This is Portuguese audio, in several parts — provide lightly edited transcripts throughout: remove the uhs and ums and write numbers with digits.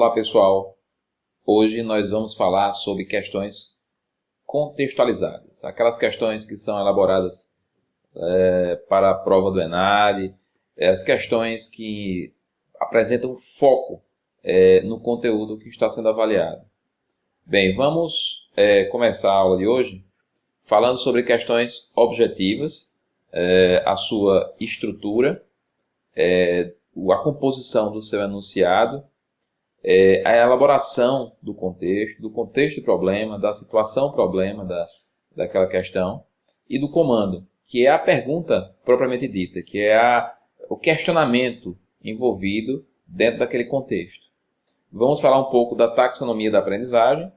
Olá pessoal, hoje nós vamos falar sobre questões contextualizadas, aquelas questões que são elaboradas para a prova do ENAD, as questões que apresentam foco no conteúdo que está sendo avaliado. Bem, vamos começar a aula de hoje falando sobre questões objetivas, a sua estrutura, a composição do seu enunciado, a elaboração do contexto do problema, da situação problema daquela questão e do comando, que é a pergunta propriamente dita, que é o questionamento envolvido dentro daquele contexto. Vamos falar um pouco da taxonomia da aprendizagem,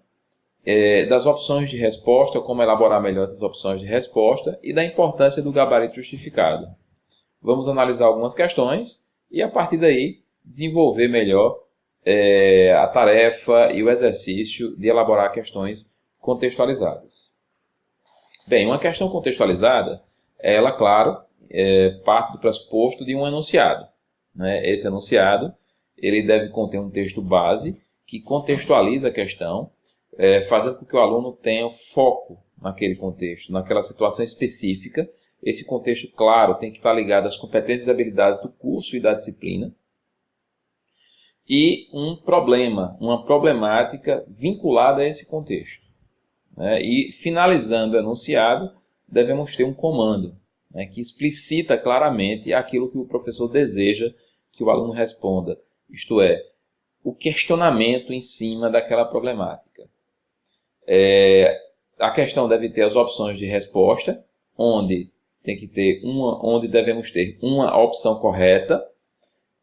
das opções de resposta, como elaborar melhor essas opções de resposta e da importância do gabarito justificado. Vamos analisar algumas questões e, a partir daí, desenvolver melhor a tarefa e o exercício de elaborar questões contextualizadas. Bem, uma questão contextualizada, ela, claro, parte do pressuposto de um enunciado, né? Esse enunciado ele deve conter um texto base que contextualiza a questão, fazendo com que o aluno tenha foco naquele contexto, naquela situação específica. Esse contexto, claro, tem que estar ligado às competências e habilidades do curso e da disciplina, e um problema, uma problemática vinculada a esse contexto. E finalizando o enunciado, devemos ter um comando, que explicita claramente aquilo que o professor deseja que o aluno responda, isto é, o questionamento em cima daquela problemática. A questão deve ter as opções de resposta, onde devemos ter uma opção correta,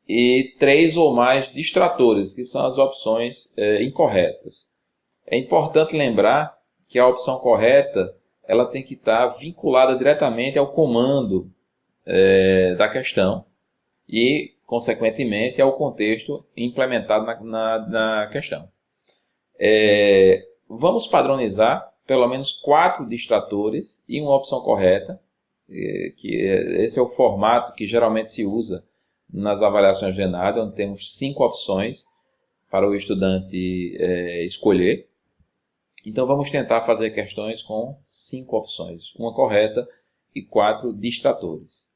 e 3 ou mais distratores, que são as opções incorretas. É importante lembrar que a opção correta ela tem que estar vinculada diretamente ao comando da questão e, consequentemente, ao contexto implementado na questão. Vamos padronizar pelo menos 4 distratores e uma opção correta, esse é o formato que geralmente se usa nas avaliações de ENAD, onde temos 5 opções para o estudante escolher. Então vamos tentar fazer questões com 5 opções, uma correta e 4 distratores.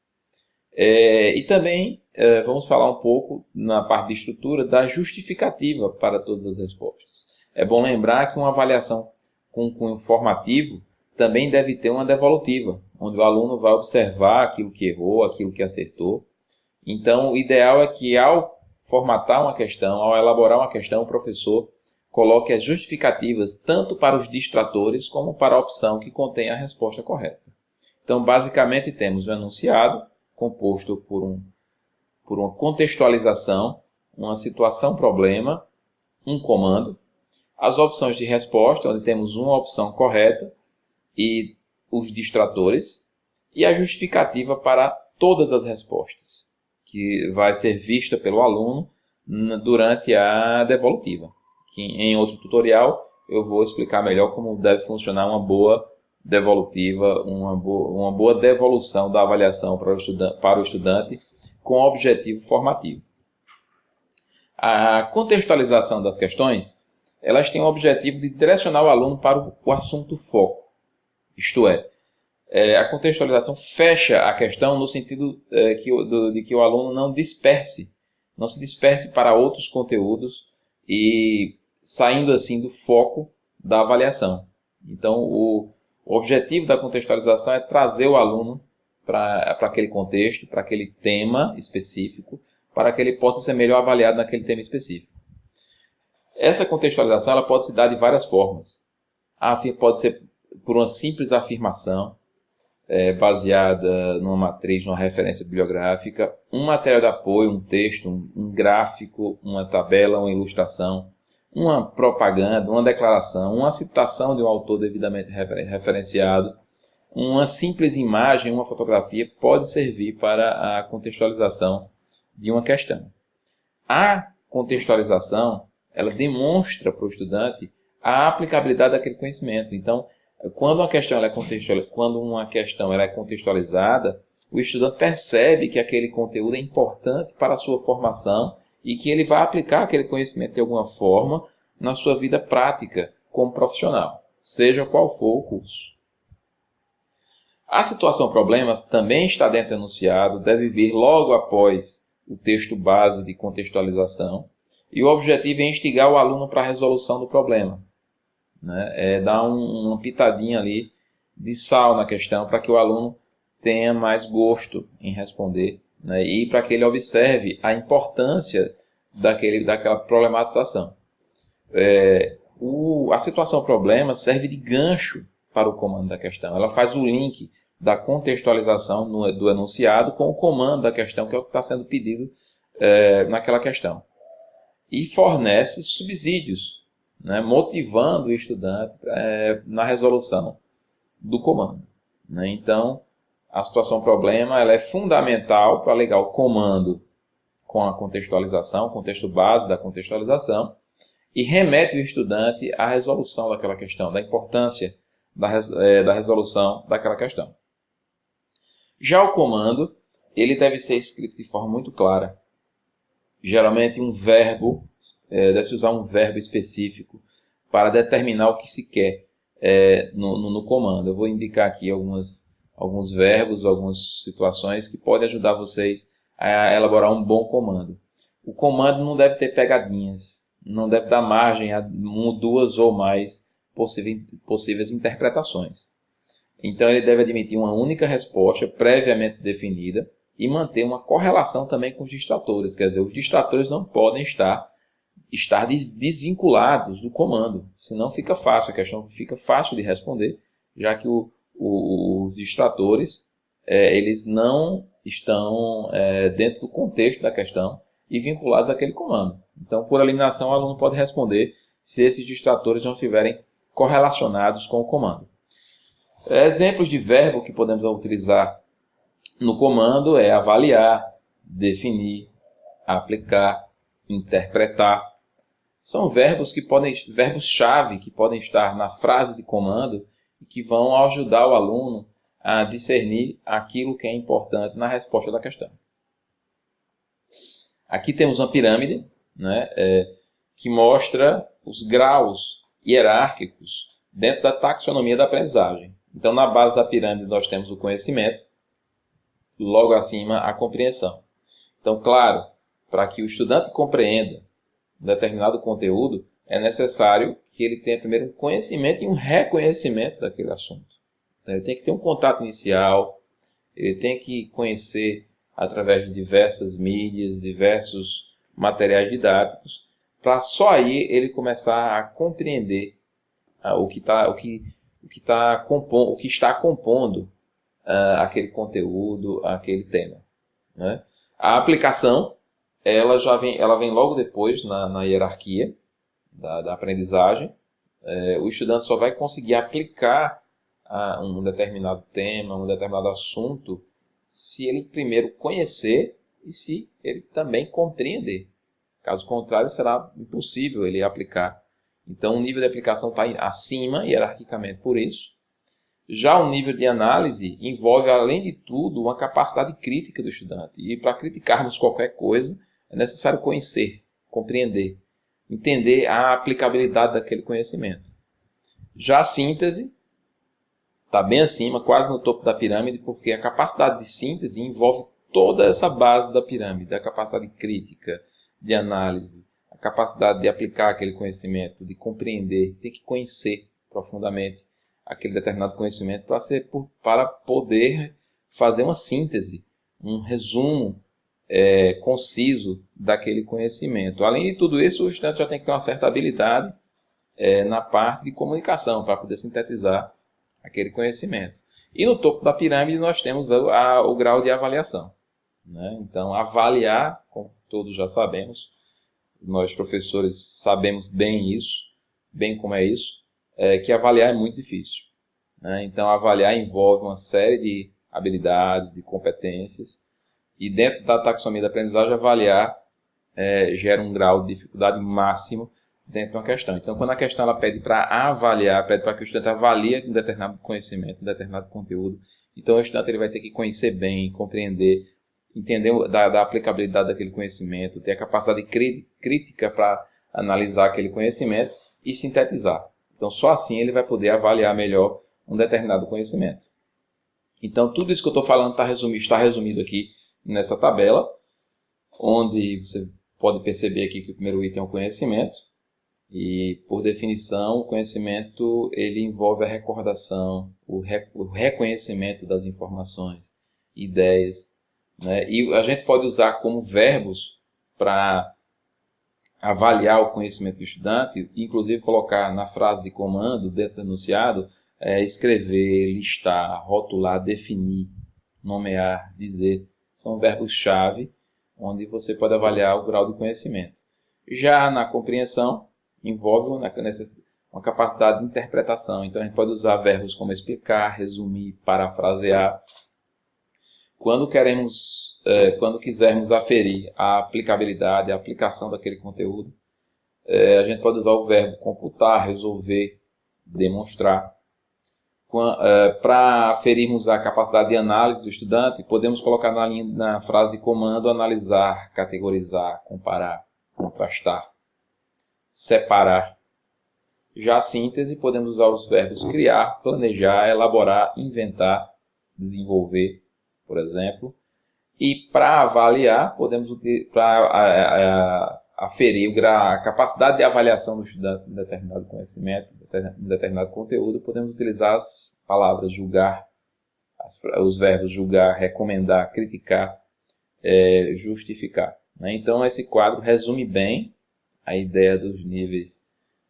E também vamos falar um pouco, na parte de estrutura, da justificativa para todas as respostas. É bom lembrar que uma avaliação com cunho formativo também deve ter uma devolutiva, onde o aluno vai observar aquilo que errou, aquilo que acertou. Então, o ideal é que, ao formatar uma questão, ao elaborar uma questão, o professor coloque as justificativas tanto para os distratores como para a opção que contém a resposta correta. Então, basicamente, temos um enunciado composto por uma contextualização, uma situação-problema, um comando, as opções de resposta, onde temos uma opção correta e os distratores, e a justificativa para todas as respostas, que vai ser vista pelo aluno durante a devolutiva. Que em outro tutorial eu vou explicar melhor como deve funcionar uma boa devolutiva, uma boa devolução da avaliação para o estudante com objetivo formativo. A contextualização das questões, elas têm o objetivo de direcionar o aluno para o assunto foco, isto é, a contextualização fecha a questão no sentido de que o aluno não se disperse para outros conteúdos e saindo assim do foco da avaliação. Então, o objetivo da contextualização é trazer o aluno para aquele contexto, para aquele tema específico, para que ele possa ser melhor avaliado naquele tema específico. Essa contextualização ela pode se dar de várias formas. Pode ser por uma simples afirmação, baseada numa matriz, numa referência bibliográfica, um material de apoio, um texto, um gráfico, uma tabela, uma ilustração, uma propaganda, uma declaração, uma citação de um autor devidamente referenciado, uma simples imagem, uma fotografia pode servir para a contextualização de uma questão. A contextualização ela demonstra para o estudante a aplicabilidade daquele conhecimento. Então, quando uma questão é contextualizada, o estudante percebe que aquele conteúdo é importante para a sua formação e que ele vai aplicar aquele conhecimento de alguma forma na sua vida prática como profissional, seja qual for o curso. A situação problema também está dentro do enunciado, deve vir logo após o texto base de contextualização, e o objetivo é instigar o aluno para a resolução do problema, né? É dar uma pitadinha ali de sal na questão para que o aluno tenha mais gosto em responder, né? E para que ele observe a importância daquela problematização. A situação problema serve de gancho para o comando da questão. Ela faz o link da contextualização do enunciado com o comando da questão, que é o que está sendo pedido naquela questão. E fornece subsídios, né, motivando o estudante na resolução do comando, né? Então, a situação problema ela é fundamental para ligar o comando com a contextualização, o contexto base da contextualização, e remete o estudante à resolução daquela questão, da importância da resolução daquela questão. Já o comando, ele deve ser escrito de forma muito clara. Geralmente deve-se usar um verbo específico para determinar o que se quer no comando. Eu vou indicar aqui alguns verbos, algumas situações que podem ajudar vocês a elaborar um bom comando. O comando não deve ter pegadinhas, não deve dar margem a duas ou mais possíveis interpretações. Então ele deve admitir uma única resposta previamente definida e manter uma correlação também com os distratores. Quer dizer, os distratores não podem estar desvinculados do comando, senão fica fácil, a questão fica fácil de responder, já que os distratores eles não estão dentro do contexto da questão e vinculados àquele comando. Então, por eliminação, o aluno pode responder se esses distratores não estiverem correlacionados com o comando. Exemplos de verbo que podemos utilizar no comando é avaliar, definir, aplicar, interpretar. São verbos-chave que podem estar na frase de comando e que vão ajudar o aluno a discernir aquilo que é importante na resposta da questão. Aqui temos uma pirâmide, né, que mostra os graus hierárquicos dentro da taxonomia da aprendizagem. Então, na base da pirâmide, nós temos o conhecimento, logo acima, a compreensão. Então, claro, para que o estudante compreenda um determinado conteúdo, é necessário que ele tenha primeiro um conhecimento e um reconhecimento daquele assunto. Então, ele tem que ter um contato inicial, ele tem que conhecer através de diversas mídias, diversos materiais didáticos, para só aí ele começar a compreender o que está compondo aquele conteúdo, aquele tema, né? A aplicação ela vem logo depois na hierarquia da aprendizagem. O estudante só vai conseguir aplicar um determinado tema, um determinado assunto, se ele primeiro conhecer e se ele também compreender. Caso contrário, será impossível ele aplicar. Então, o nível de aplicação está acima, hierarquicamente, por isso. Já o nível de análise envolve, além de tudo, uma capacidade crítica do estudante. E para criticarmos qualquer coisa, é necessário conhecer, compreender, entender a aplicabilidade daquele conhecimento. Já a síntese está bem acima, quase no topo da pirâmide, porque a capacidade de síntese envolve toda essa base da pirâmide, a capacidade crítica, de análise, a capacidade de aplicar aquele conhecimento, de compreender, tem que conhecer profundamente aquele determinado conhecimento para poder fazer uma síntese, um resumo conciso daquele conhecimento. Além de tudo isso, o estudante já tem que ter uma certa habilidade na parte de comunicação para poder sintetizar aquele conhecimento. E no topo da pirâmide nós temos o grau de avaliação, né? Então, avaliar, como todos já sabemos, nós professores sabemos bem isso, bem como é isso, que avaliar é muito difícil, né? Então, avaliar envolve uma série de habilidades, de competências, e dentro da taxonomia da aprendizagem, avaliar gera um grau de dificuldade máximo dentro de uma questão. Então, quando a questão ela pede para avaliar, pede para que o estudante avalie um determinado conhecimento, um determinado conteúdo, então o estudante ele vai ter que conhecer bem, compreender, entender da aplicabilidade daquele conhecimento, ter a capacidade crítica para analisar aquele conhecimento e sintetizar. Então, só assim ele vai poder avaliar melhor um determinado conhecimento. Então, tudo isso que eu estou falando está resumido aqui nessa tabela, onde você pode perceber aqui que o primeiro item é o conhecimento. E, por definição, o conhecimento ele envolve a recordação, o reconhecimento das informações, ideias, né? E a gente pode usar como verbos para avaliar o conhecimento do estudante, inclusive colocar na frase de comando, dentro do enunciado, escrever, listar, rotular, definir, nomear, dizer. São verbos-chave, onde você pode avaliar o grau de conhecimento. Já na compreensão, envolve uma capacidade de interpretação. Então, a gente pode usar verbos como explicar, resumir, parafrasear. Quando quisermos aferir a aplicabilidade, a aplicação daquele conteúdo, a gente pode usar o verbo computar, resolver, demonstrar. Para aferirmos a capacidade de análise do estudante, podemos colocar na frase de comando analisar, categorizar, comparar, contrastar, separar. Já a síntese, podemos usar os verbos criar, planejar, elaborar, inventar, desenvolver, por exemplo. E para avaliar, podemos aferir a capacidade de avaliação do estudante de determinado conhecimento, de determinado conteúdo, podemos utilizar as palavras julgar, os verbos julgar, recomendar, criticar, justificar, né? Então, esse quadro resume bem a ideia dos níveis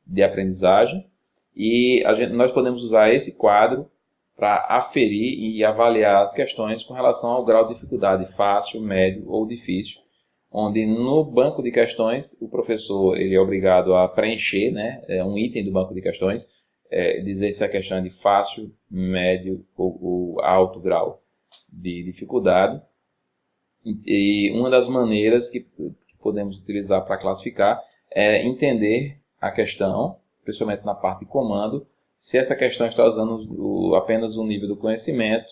de aprendizagem e nós podemos usar esse quadro para aferir e avaliar as questões com relação ao grau de dificuldade, fácil, médio ou difícil, onde no banco de questões o professor ele é obrigado a preencher, né, um item do banco de questões, dizer se a questão é de fácil, médio ou alto grau de dificuldade. E uma das maneiras que podemos utilizar para classificar é entender a questão, principalmente na parte de comando, se essa questão está usando apenas o nível do conhecimento,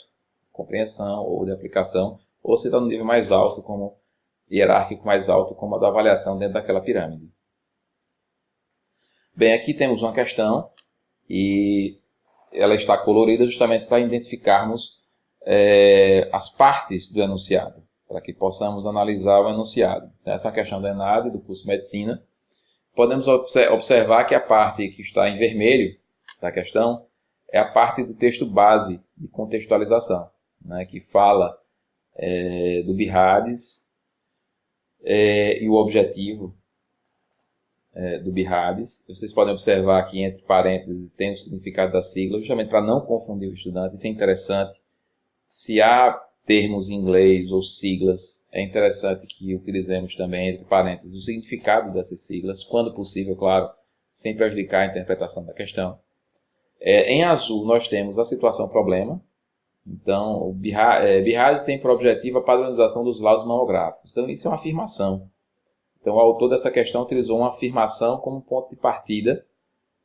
compreensão ou de aplicação, ou se está no nível mais alto, como hierárquico mais alto, como a da avaliação dentro daquela pirâmide. Bem, aqui temos uma questão e ela está colorida justamente para identificarmos as partes do enunciado, para que possamos analisar o enunciado. Essa é a questão do ENAD, do curso de Medicina. Podemos observar que a parte que está em vermelho da questão é a parte do texto base de contextualização, né, que fala do BIRADS e o objetivo do BIRADS. Vocês podem observar aqui entre parênteses tem o significado da sigla, justamente para não confundir o estudante. Isso é interessante. Se há termos em inglês ou siglas, é interessante que utilizemos também entre parênteses o significado dessas siglas, quando possível, claro, sem prejudicar a interpretação da questão. Em azul nós temos a situação problema. Então, o BIRADS tem por objetivo a padronização dos laudos mamográficos. Então, isso é uma afirmação. Então, o autor dessa questão utilizou uma afirmação como ponto de partida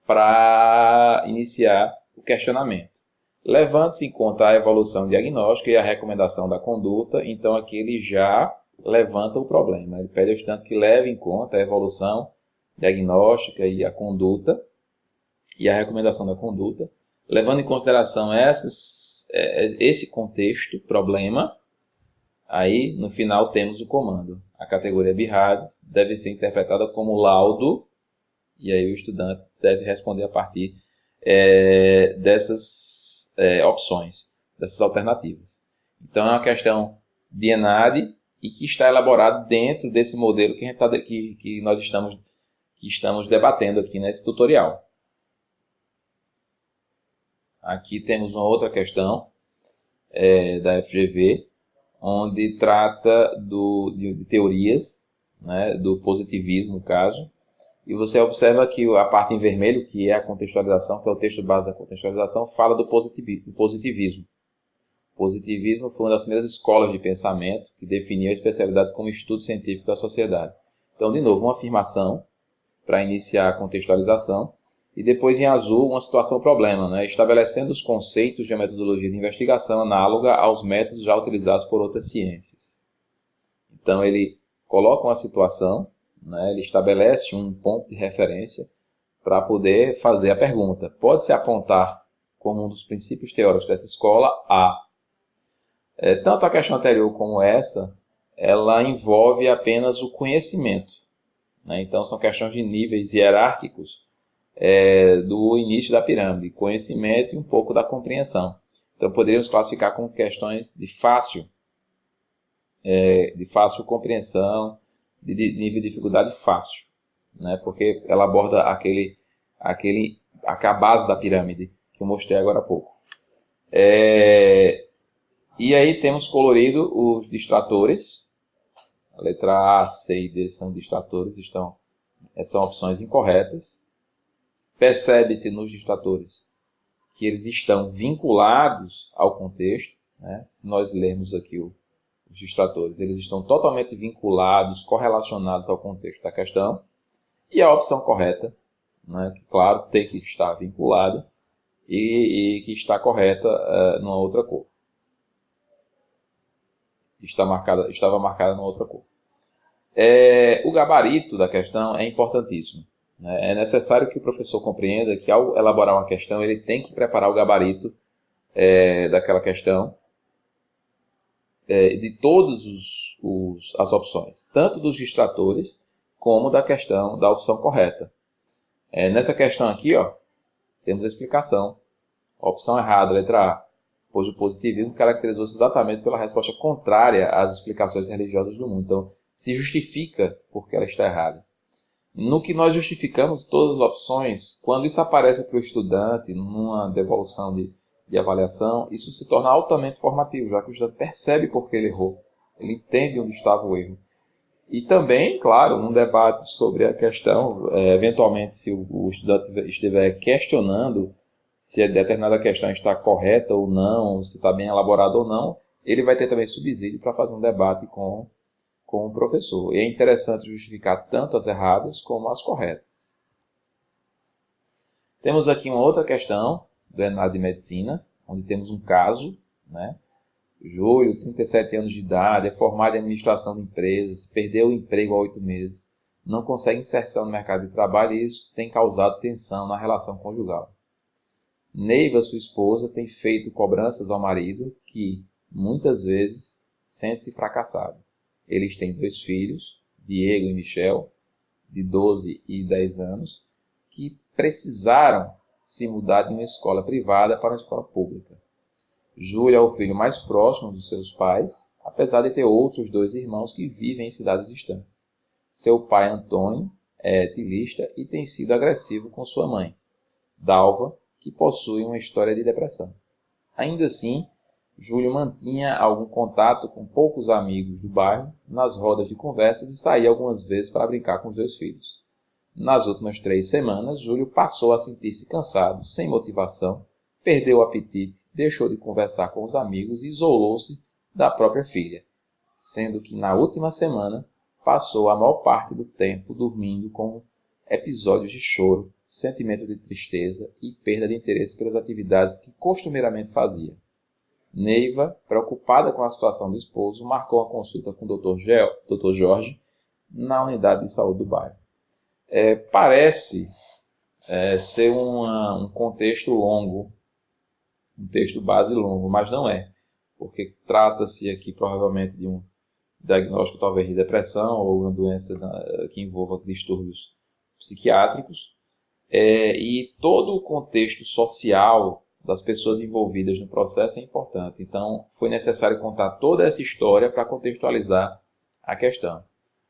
para iniciar o questionamento. Levando-se em conta a evolução diagnóstica e a recomendação da conduta, então aqui ele já levanta o problema. Ele pede ao estudante que leve em conta a evolução diagnóstica e a conduta, e a recomendação da conduta, levando em consideração esse contexto, problema. Aí, no final, temos o comando. A categoria BIRADS deve ser interpretada como laudo, e aí o estudante deve responder a partir dessas opções, dessas alternativas. Então, é uma questão de ENAD e que está elaborado dentro desse modelo que nós estamos debatendo aqui nesse tutorial. Aqui temos uma outra questão da FGV, onde trata de teorias, né, do positivismo, no caso. E você observa que a parte em vermelho, que é a contextualização, que é o texto base da contextualização, fala do positivismo. O positivismo foi uma das primeiras escolas de pensamento que definiu a especialidade como estudo científico da sociedade. Então, de novo, uma afirmação para iniciar a contextualização. E depois, em azul, uma situação-problema, né, estabelecendo os conceitos de uma metodologia de investigação análoga aos métodos já utilizados por outras ciências. Então ele coloca uma situação, né, ele estabelece um ponto de referência para poder fazer a pergunta. Pode-se apontar como um dos princípios teóricos dessa escola a... tanto a questão anterior como essa, ela envolve apenas o conhecimento, né? Então são questões de níveis hierárquicos do início da pirâmide, conhecimento e um pouco da compreensão. Então poderíamos classificar como questões de fácil compreensão, de nível de dificuldade fácil, né? Porque ela aborda a base da pirâmide que eu mostrei agora há pouco. E aí temos colorido os distratores. A letra A, C e D são distratores, são opções incorretas. Percebe-se nos distratores que eles estão vinculados ao contexto, né? Se nós lermos aqui os distratores, eles estão totalmente vinculados, correlacionados ao contexto da questão. E a opção correta, né, que claro tem que estar vinculada e que está correta numa outra cor. Estava marcada numa outra cor. O gabarito da questão é importantíssimo, né? É necessário que o professor compreenda que ao elaborar uma questão, ele tem que preparar o gabarito daquela questão, de todas as opções, tanto dos distratores como da questão da opção correta. Nessa questão aqui, temos a explicação. A opção errada, letra A, pois o positivismo caracterizou-se exatamente pela resposta contrária às explicações religiosas do mundo. Então, se justifica porque ela está errada. No que nós justificamos todas as opções, quando isso aparece para o estudante numa devolução de avaliação, isso se torna altamente formativo, já que o estudante percebe por que ele errou. Ele entende onde estava o erro. E também, claro, um debate sobre a questão, eventualmente, se o estudante estiver questionando se a determinada questão está correta ou não, se está bem elaborada ou não, ele vai ter também subsídio para fazer um debate com o professor. E é interessante justificar tanto as erradas como as corretas. Temos aqui uma outra questão do ENAD de Medicina, onde temos um caso, né? Júlio, 37 anos de idade, é formado em administração de empresas, perdeu o emprego há 8 meses, não consegue inserção no mercado de trabalho e isso tem causado tensão na relação conjugal. Neiva, sua esposa, tem feito cobranças ao marido que, muitas vezes, sente-se fracassado. Eles têm 2 filhos, Diego e Michel, de 12 e 10 anos, que precisaram se mudar de uma escola privada para uma escola pública. Júlio é o filho mais próximo dos seus pais, apesar de ter outros 2 irmãos que vivem em cidades distantes. Seu pai, Antônio, é etilista e tem sido agressivo com sua mãe, Dalva, que possui uma história de depressão. Ainda assim, Júlio mantinha algum contato com poucos amigos do bairro, nas rodas de conversas e saía algumas vezes para brincar com os 2 filhos. Nas últimas 3 semanas, Júlio passou a sentir-se cansado, sem motivação, perdeu o apetite, deixou de conversar com os amigos e isolou-se da própria filha, sendo que na última semana passou a maior parte do tempo dormindo com episódios de choro, sentimento de tristeza e perda de interesse pelas atividades que costumeiramente fazia. Neiva, preocupada com a situação do esposo, marcou uma consulta com o Dr. Jorge na unidade de saúde do bairro. Parece ser um contexto longo, um texto base longo, mas não é, porque trata-se aqui provavelmente de um diagnóstico talvez de depressão ou uma doença que envolva distúrbios psiquiátricos, e todo o contexto social das pessoas envolvidas no processo é importante. Então, foi necessário contar toda essa história para contextualizar a questão.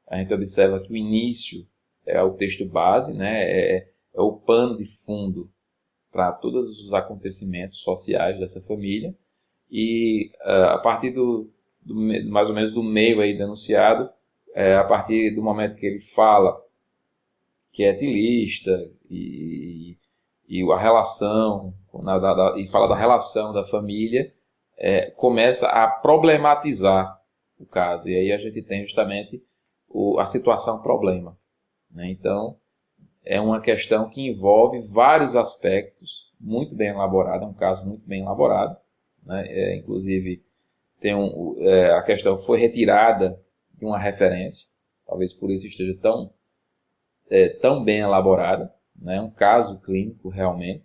A gente observa que o início é o texto base, né? É o pano de fundo para todos os acontecimentos sociais dessa família. E a partir mais ou menos do meio aí denunciado, a partir do momento que ele fala que é etilista e a relação, e fala da relação da família, começa a problematizar o caso. E aí a gente tem justamente a situação problema, né? Então, é uma questão que envolve vários aspectos, muito bem elaborado, é um caso muito bem elaborado, né? Inclusive, a questão foi retirada de uma referência, talvez por isso esteja tão bem elaborada, né? Um caso clínico realmente.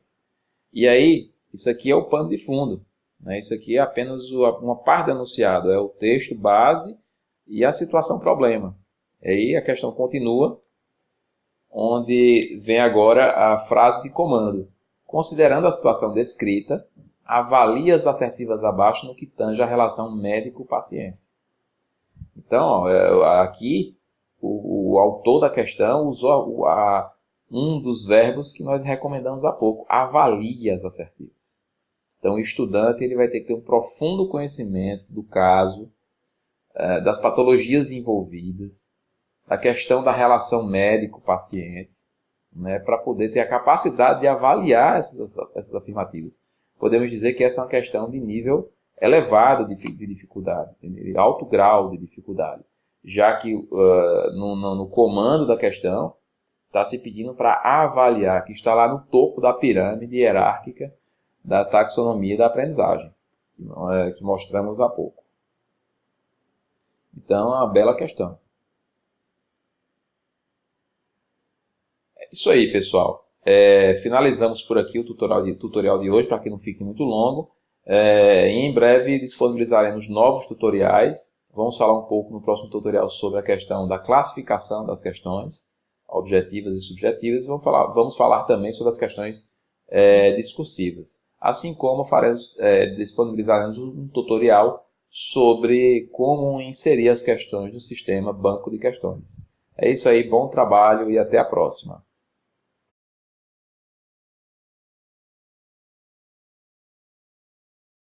E aí, isso aqui é o pano de fundo, né? Isso aqui é apenas uma parte do enunciado, é o texto base e a situação problema. Aí a questão continua, onde vem agora a frase de comando. Considerando a situação descrita, avalie as assertivas abaixo no que tange a relação médico-paciente. Então, aqui o autor da questão usou um dos verbos que nós recomendamos há pouco, avalie as assertivas. Então, o estudante ele vai ter que ter um profundo conhecimento do caso, das patologias envolvidas, da questão da relação médico-paciente, né, para poder ter a capacidade de avaliar essas afirmativas. Podemos dizer que essa é uma questão de nível elevado de dificuldade, de alto grau de dificuldade, já que no comando da questão está se pedindo para avaliar, que está lá no topo da pirâmide hierárquica da taxonomia da aprendizagem, que mostramos há pouco. Então, é uma bela questão. É isso aí, pessoal. Finalizamos por aqui o tutorial de hoje, para que não fique muito longo. Em breve disponibilizaremos novos tutoriais. Vamos falar um pouco no próximo tutorial sobre a questão da classificação das questões, objetivas e subjetivas. Vamos falar também sobre as questões discursivas. Assim como disponibilizaremos um tutorial sobre como inserir as questões no sistema banco de questões. É isso aí, bom trabalho e até a próxima.